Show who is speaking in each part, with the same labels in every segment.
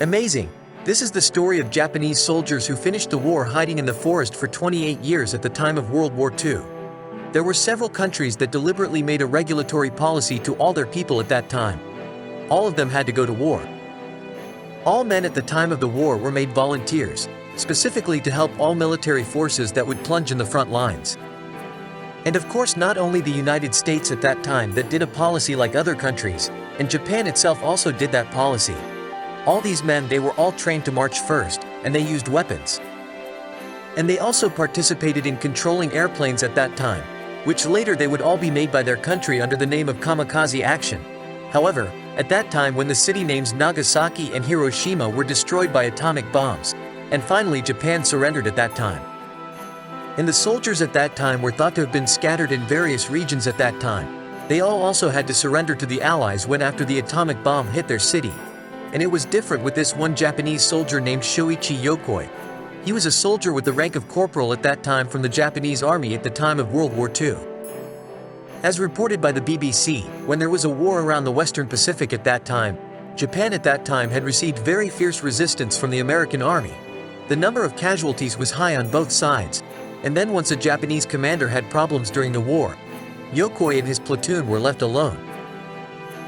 Speaker 1: Amazing! This is the story of Japanese soldiers who finished the war hiding in the forest for 28 years at the time of World War II. There were several countries that deliberately made a regulatory policy to all their people at that time. All of them had to go to war. All men at the time of the war were made volunteers, specifically to help all military forces that would plunge in the front lines. And of course, not only the United States at that time that did a policy like other countries, and Japan itself also did that policy. All these men, they were all trained to march first, and they used weapons. And they also participated in controlling airplanes at that time, which later they would all be made by their country under the name of kamikaze action. However, at that time when the city names Nagasaki and Hiroshima were destroyed by atomic bombs, and finally Japan surrendered at that time. And the soldiers at that time were thought to have been scattered in various regions at that time. They all also had to surrender to the Allies when after the atomic bomb hit their city. And it was different with this one Japanese soldier named Shoichi Yokoi. He was a soldier with the rank of corporal at that time from the Japanese army at the time of World War II. As reported by the BBC, when there was a war around the Western Pacific at that time, Japan at that time had received very fierce resistance from the American army. The number of casualties was high on both sides, and then once a Japanese commander had problems during the war, Yokoi and his platoon were left alone.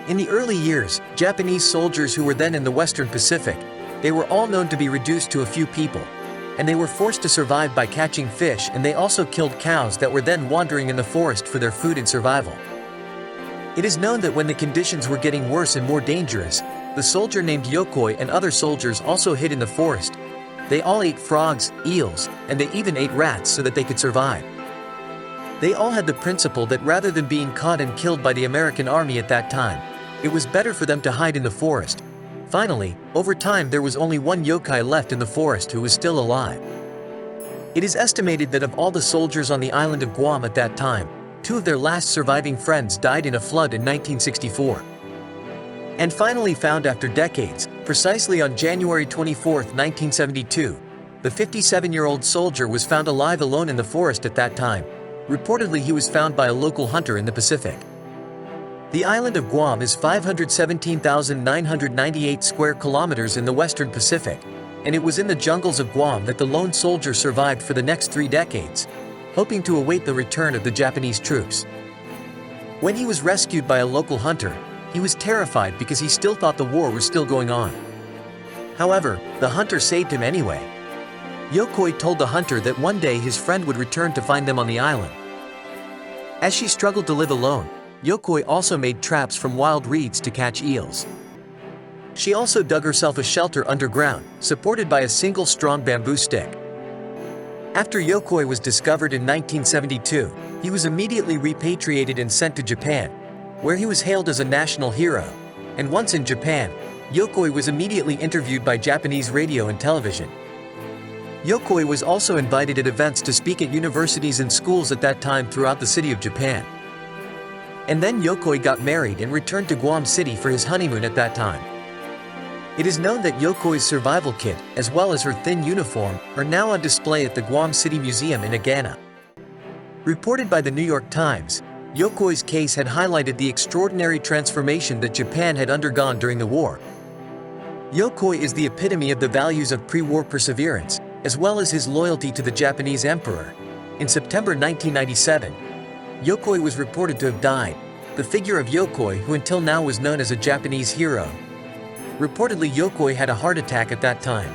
Speaker 1: In the early years, Japanese soldiers who were then in the Western Pacific, they were all known to be reduced to a few people, and they were forced to survive by catching fish, and they also killed cows that were then wandering in the forest for their food and survival. It is known that when the conditions were getting worse and more dangerous, the soldier named Yokoi and other soldiers also hid in the forest. They all ate frogs, eels, and they even ate rats so that they could survive. They all had the principle that rather than being caught and killed by the American army at that time, it was better for them to hide in the forest. Finally, over time there was only one yokai left in the forest who was still alive. It is estimated that of all the soldiers on the island of Guam at that time, 2 of their last surviving friends died in a flood in 1964. And finally found after decades, precisely on January 24, 1972, the 57-year-old soldier was found alive alone in the forest at that time. Reportedly he was found by a local hunter in the Pacific. The island of Guam is 517,998 square kilometers in the Western Pacific, and it was in the jungles of Guam that the lone soldier survived for the next 3 decades, hoping to await the return of the Japanese troops. When he was rescued by a local hunter, he was terrified because he still thought the war was still going on. However, the hunter saved him anyway. Yokoi told the hunter that one day his friend would return to find them on the island. As she struggled to live alone, Yokoi also made traps from wild reeds to catch eels. She also dug herself a shelter underground, supported by a single strong bamboo stick. After Yokoi was discovered in 1972, he was immediately repatriated and sent to Japan, where he was hailed as a national hero. And once in Japan, Yokoi was immediately interviewed by Japanese radio and television. Yokoi was also invited at events to speak at universities and schools at that time throughout the city of Japan. And then Yokoi got married and returned to Guam City for his honeymoon at that time. It is known that Yokoi's survival kit, as well as her thin uniform, are now on display at the Guam City Museum in Agana. Reported by the New York Times, Yokoi's case had highlighted the extraordinary transformation that Japan had undergone during the war. Yokoi is the epitome of the values of pre-war perseverance, as well as his loyalty to the Japanese emperor. In September 1997, Yokoi was reported to have died. The figure of Yokoi, who until now was known as a Japanese hero. Reportedly Yokoi had a heart attack at that time.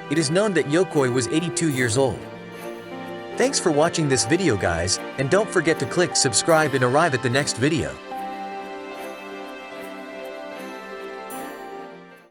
Speaker 1: It is known that Yokoi was 82 years old. Thanks for watching this video guys, and don't forget to click subscribe and arrive at the next video.